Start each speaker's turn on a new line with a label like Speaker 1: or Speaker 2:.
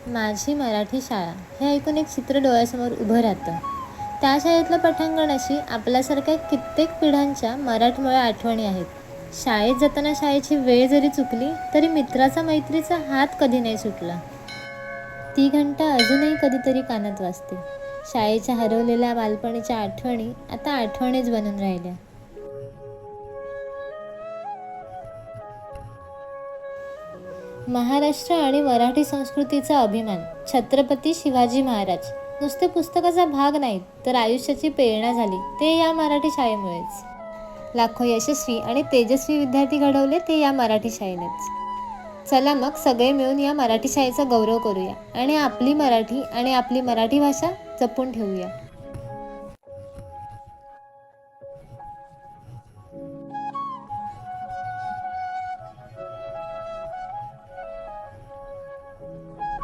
Speaker 1: माझी मराठी शाळा हे ऐकून एक चित्र डोळ्यासमोर उभं राहतं. त्या शाळेतलं पटांगण अशी आपल्यासारख्या कित्येक पिढ्यांच्या मराठमोळ्या आठवणी आहेत. शाळेत जाताना शाळेची वेळ जरी चुकली तरी मित्राचा मैत्रीचा हात कधी नाही सुटला. ती घंटा अजूनही कधीतरी कानात वाजते. शाळेच्या हरवलेल्या बालपणीच्या आठवणी आता आठवणीच बनून राहिल्या. महाराष्ट्र आणि मराठी संस्कृतीचा अभिमान छत्रपती शिवाजी महाराज नुसते पुस्तकाचा भाग नाहीत तर आयुष्याची प्रेरणा झाली ते या मराठी शाळेमुळेच. लाखो यशस्वी आणि तेजस्वी विद्यार्थी घडवले ते या मराठी शाळेनेच. चला मग सगळे मिळून या मराठी शाळेचा गौरव करूया आणि आपली मराठी आणि आपली मराठी भाषा जपून ठेवूया.